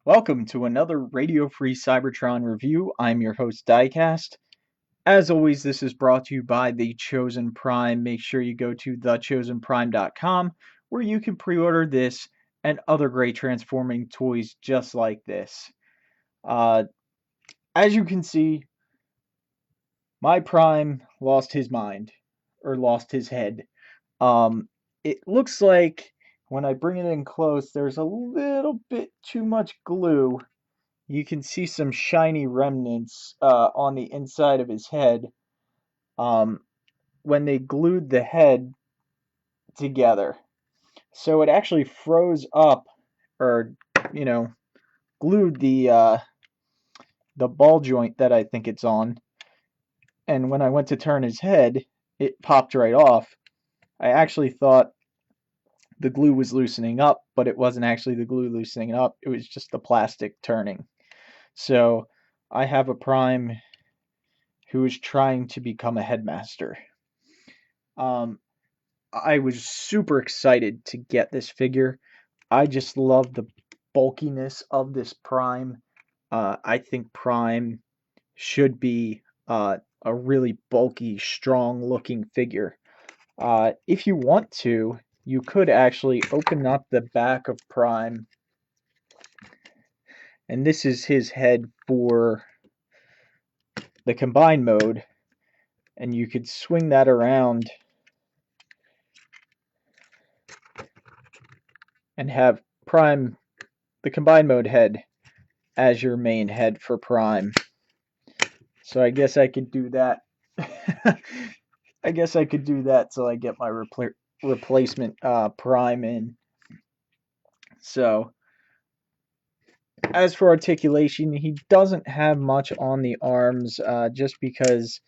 Welcome to another radio-free Cybertron review. I'm your host, Diecast. As always, this is brought to you by The Chosen Prime. Make sure you go to thechosenprime.com where you can pre-order this and other great transforming toys just like this. As you can see, my Prime lost his mind, or lost his head. It looks like when I bring it in close, there's a little bit too much glue. You can see some shiny remnants on the inside of his head um, when they glued the head together. So it actually froze up, or you know, glued the ball joint that I think it's on. And when I went to turn his head, it popped right off. I actually thought the glue was loosening up, but it wasn't actually the glue loosening up. It was just the plastic turning. So I have a Prime who is trying to become a headmaster. Um, I was super excited to get this figure. I just love the bulkiness of this Prime. I think Prime should be a really bulky, strong-looking figure. If you want to, you could actually open up the back of Prime, and this is his head for the combined mode, and you could swing that around and have Prime, the combined mode head, as your main head for Prime. So I guess I could do that. I guess I could do that till I get my replacement Prime in. So as for articulation, he doesn't have much on the arms just because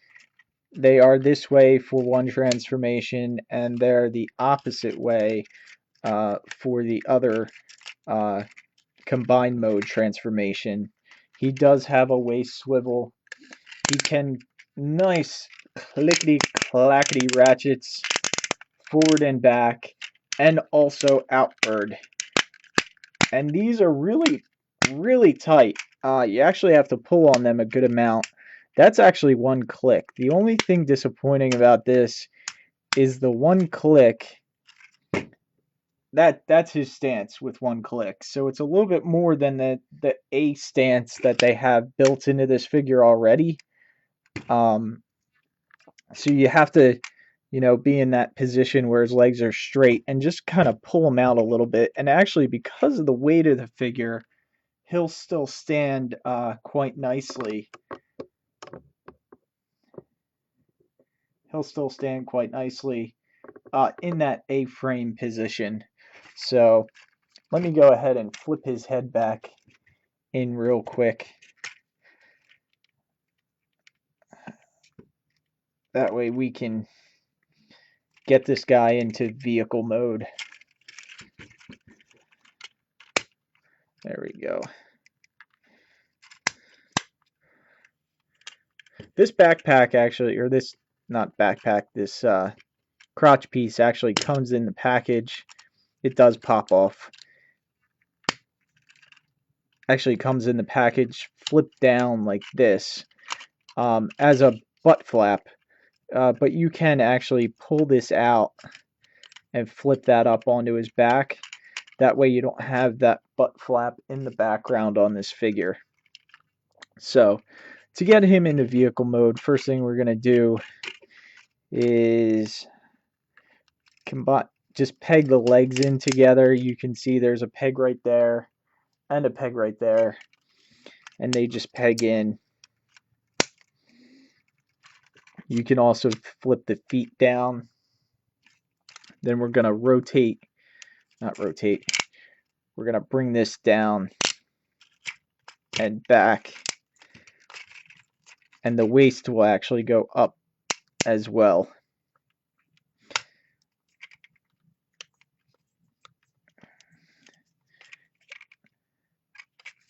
they are this way for one transformation and they're the opposite way for the other combined mode transformation. He does have a waist swivel. He can nice clickety clackety ratchets forward and back, and also outward. And these are really tight. You actually have to pull on them a good amount. That's actually one click. The only thing disappointing about this is the one click. That's his stance with one click. So it's a little bit more than the A stance that they have built into this figure already. So you have to, be in that position where his legs are straight and just kind of pull him out a little bit. And actually, because of the weight of the figure, he'll still stand quite nicely. He'll still stand quite nicely in that A-frame position. So let me go ahead and flip his head back in real quick. That way we can get this guy into vehicle mode. There we go. This backpack actually, or this, not backpack, this crotch piece actually comes in the package. It does pop off. Actually comes in the package flipped down like this as a butt flap. But you can actually pull this out and flip that up onto his back. That way you don't have that butt flap in the background on this figure. So to get him into vehicle mode, first thing we're going to do is just peg the legs in together. You can see there's a peg right there and a peg right there, and they just peg in. You can also flip the feet down. Then we're going to we're going to bring this down and back, and the waist will actually go up as well.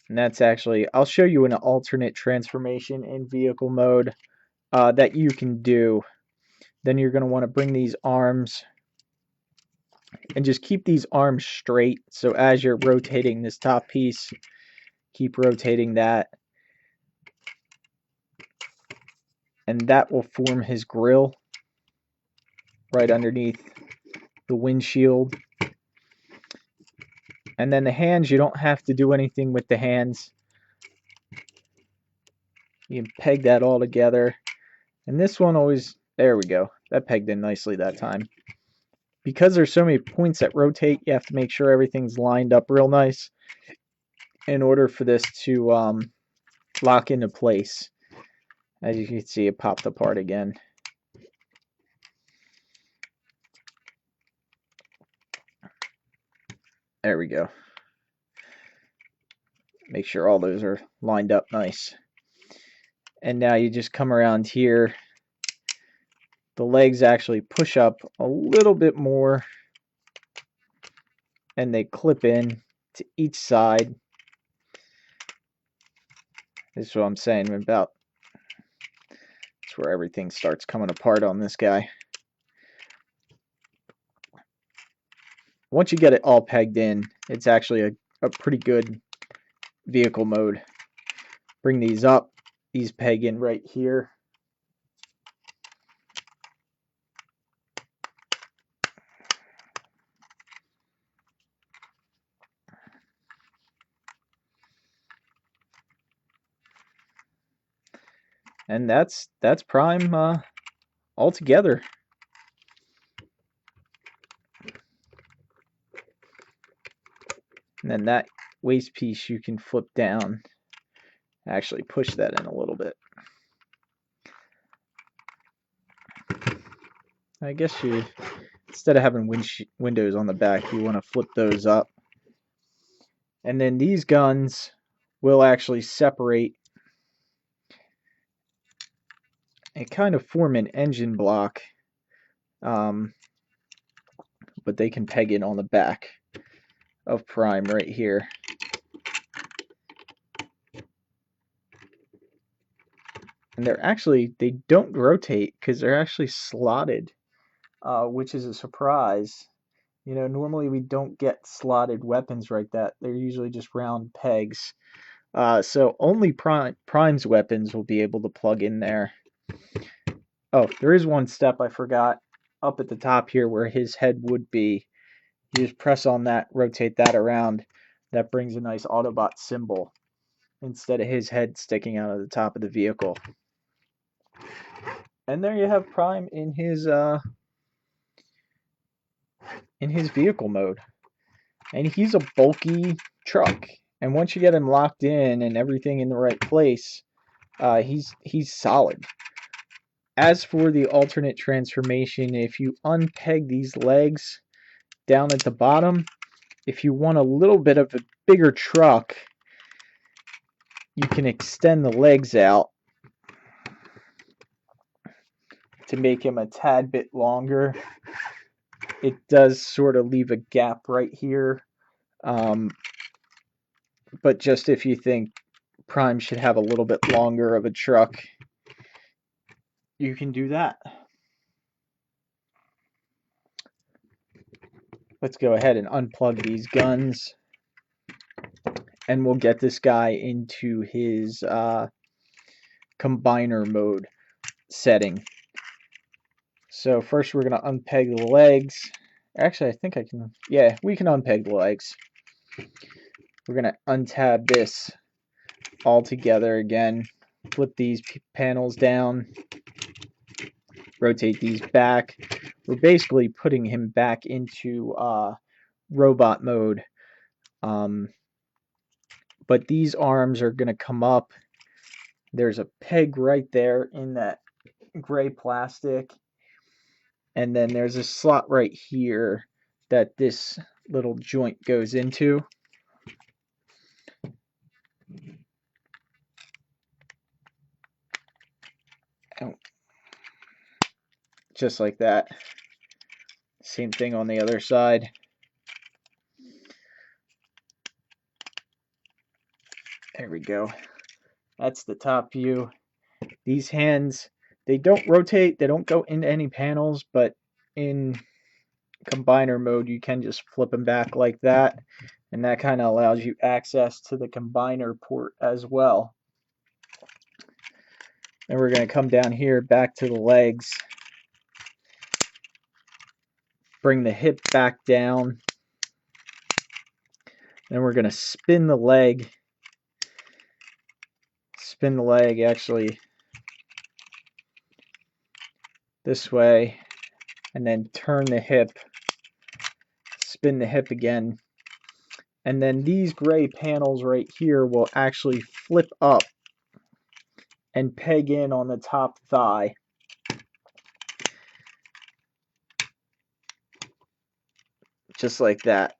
And that's actually, I'll show you an alternate transformation in vehicle mode that you can do. Then you're going to want to bring these arms and just keep these arms straight. So as you're rotating this top piece, Keep rotating that. And that will form his grill right underneath the windshield. And then the hands, you don't have to do anything with the hands. You can peg that all together. And this one always, there we go. That pegged in nicely that time. Because there's so many points that rotate, you have to make sure everything's lined up real nice in order for this to lock into place. As you can see, it popped apart again. There we go. Make sure all those are lined up nice. And now you just come around here. The legs actually push up a little bit more and they clip in to each side. This is what I'm saying about, it's where everything starts coming apart on this guy. Once you get it all pegged in, it's actually a pretty good vehicle mode. Bring these up, these peg in right here. And that's Prime all together. And then that waist piece you can flip down. Actually push that in a little bit. I guess you, instead of having windows on the back, you want to flip those up. And then these guns will actually separate and kind of form an engine block, but they can peg in on the back of Prime right here. And they don't rotate because they're actually slotted, which is a surprise. You know, normally we don't get slotted weapons like that. They're usually just round pegs. So only Prime's weapons will be able to plug in there. Oh, there is one step I forgot. Up at the top here where his head would be, you just press on that, rotate that around. That brings a nice Autobot symbol instead of his head sticking out of the top of the vehicle. And there you have Prime in his vehicle mode. And he's a bulky truck. And once you get him locked in and everything in the right place, he's solid. As for the alternate transformation, if you unpeg these legs down at the bottom, if you want a little bit of a bigger truck, you can extend the legs out to make him a tad bit longer. It does sort of leave a gap right here. But just if you think Prime should have a little bit longer of a truck, you can do that. Let's go ahead and unplug these guns. And we'll get this guy into his combiner mode setting. So first we're going to unpeg the legs. Actually, I think I can, yeah, we can unpeg the legs. We're going to untab this all together again. Flip these panels down. Rotate these back. We're basically putting him back into robot mode. But these arms are going to come up. There's a peg right there in that gray plastic. And then there's a slot right here that this little joint goes into. Just like that. Same thing on the other side. There we go. That's the top view. These hands, they don't rotate, they don't go into any panels, but in combiner mode you can just flip them back like that and that kind of allows you access to the combiner port as well. Then we're going to come down here back to the legs, bring the hip back down, then we're going to spin the leg actually this way, and then turn the hip, spin the hip again, and then these gray panels right here will actually flip up and peg in on the top thigh. Just like that.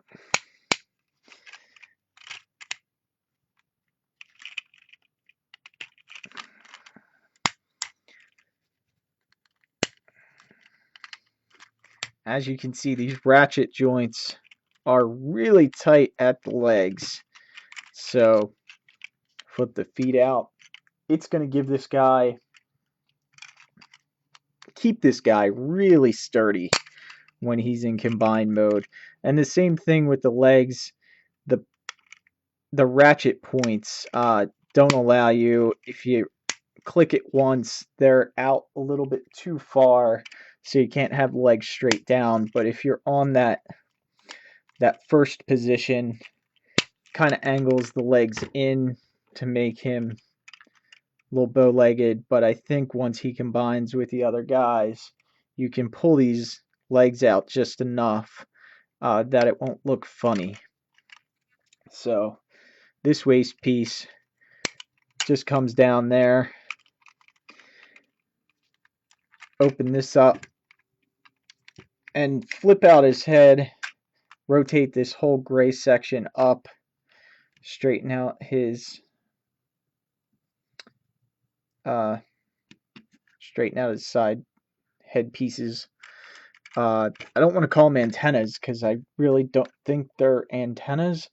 As you can see, these ratchet joints are really tight at the legs. So flip the feet out. It's going to give this guy, keep this guy really sturdy when he's in combined mode. And the same thing with the legs. The ratchet points don't allow you, if you click it once, they're out a little bit too far, so you can't have the legs straight down. But if you're on that first position, kind of angles the legs in to make him a little bow-legged. But I think once he combines with the other guys, you can pull these legs out just enough that it won't look funny. So this waist piece just comes down there. Open this up and flip out his head. Rotate this whole gray section up. Straighten out his side head pieces. I don't want to call them antennas because I really don't think they're antennas,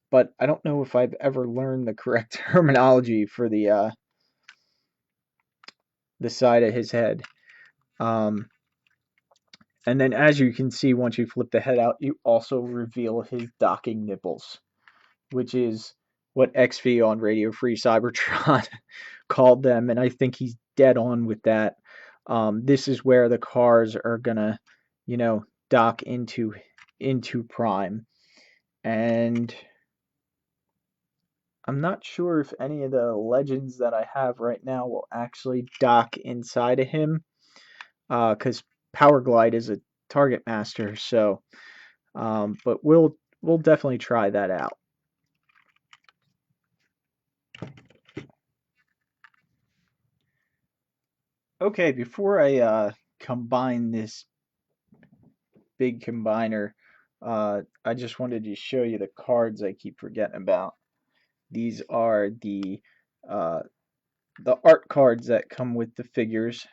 but I don't know if I've ever learned the correct terminology for the side of his head. And then, as you can see, once you flip the head out, you also reveal his docking nipples, which is what XV on Radio Free Cybertron called them, and I think he's dead on with that. This is where the cars are gonna, dock into Prime, and I'm not sure if any of the legends that I have right now will actually dock inside of him, because Power Glide is a target master. So, but we'll definitely try that out. Okay, before I combine this big combiner, I just wanted to show you the cards I keep forgetting about. These are the art cards that come with the figures.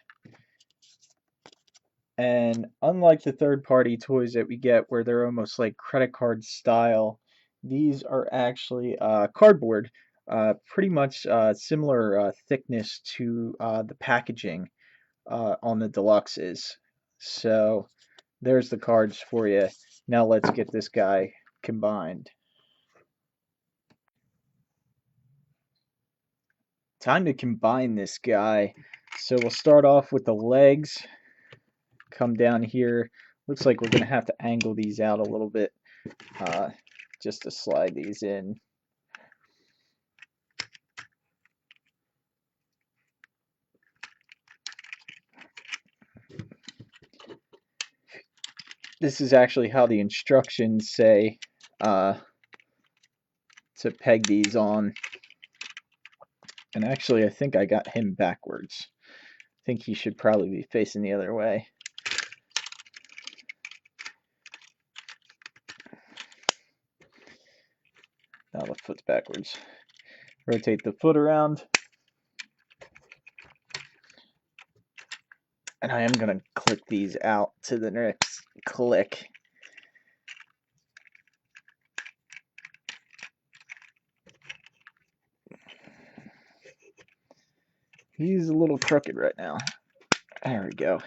And unlike the third-party toys that we get where they're almost like credit card style, these are actually cardboard, pretty much similar thickness to the packaging on the deluxes. So there's the cards for you. Now let's get this guy combined. Time to combine this guy. So we'll start off with the legs. Come down here. Looks like we're going to have to angle these out a little bit just to slide these in. This is actually how the instructions say to peg these on. And actually, I think I got him backwards. I think he should probably be facing the other way. Now the foot's backwards. Rotate the foot around. And I am going to click these out to the next click. He's a little crooked right now. There we go.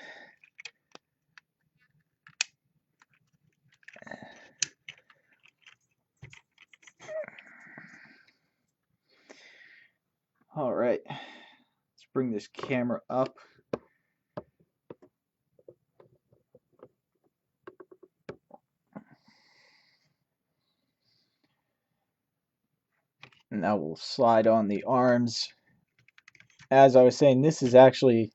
All right, let's bring this camera up. Now we'll slide on the arms. As I was saying, this is actually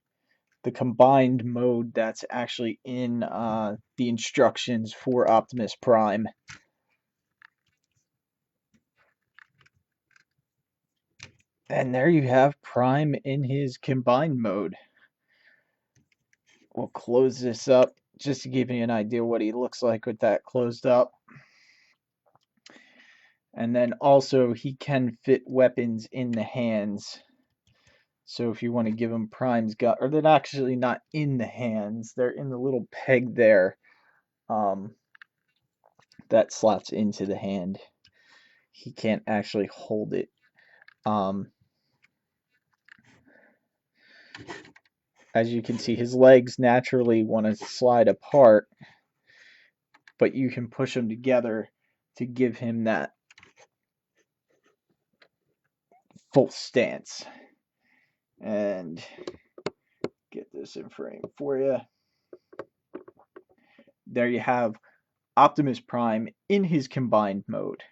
the combined mode that's actually in the instructions for Optimus Prime. And there you have Prime in his combined mode. We'll close this up just to give you an idea what he looks like with that closed up. And then also he can fit weapons in the hands. So if you want to give him Prime's gun, or they're actually not in the hands, they're in the little peg there that slots into the hand. He can't actually hold it. As you can see, his legs naturally want to slide apart, but you can push them together to give him that full stance. And get this in frame for you. There you have Optimus Prime in his combined mode.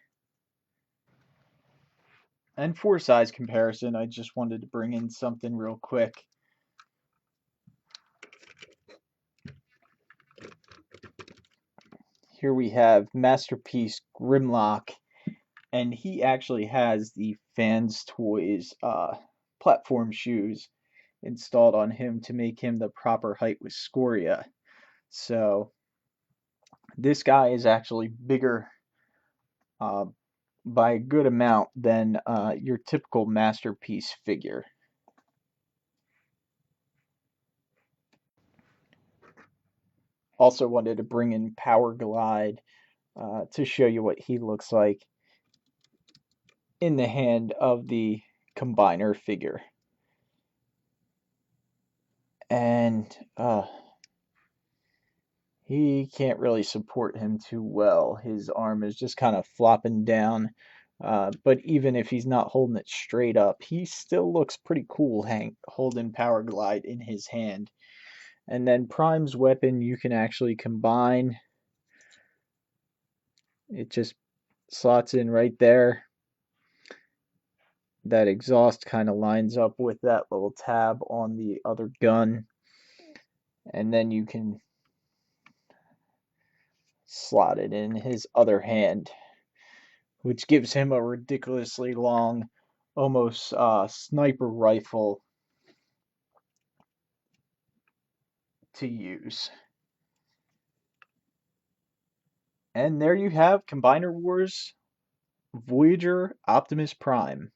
And for size comparison, I just wanted to bring in something real quick. Here we have Masterpiece Grimlock, and he actually has the Fans Toys platform shoes installed on him to make him the proper height with Scoria. So this guy is actually bigger by a good amount than your typical Masterpiece figure. Also wanted to bring in Power Glide to show you what he looks like in the hand of the combiner figure. And he can't really support him too well. His arm is just kind of flopping down. But even if he's not holding it straight up, he still looks pretty cool holding Power Glide in his hand. And then Prime's weapon you can actually combine. It just slots in right there. That exhaust kind of lines up with that little tab on the other gun. And then you can slot it in his other hand, which gives him a ridiculously long, almost sniper rifle to use. And there you have Combiner Wars Voyager Optimus Prime.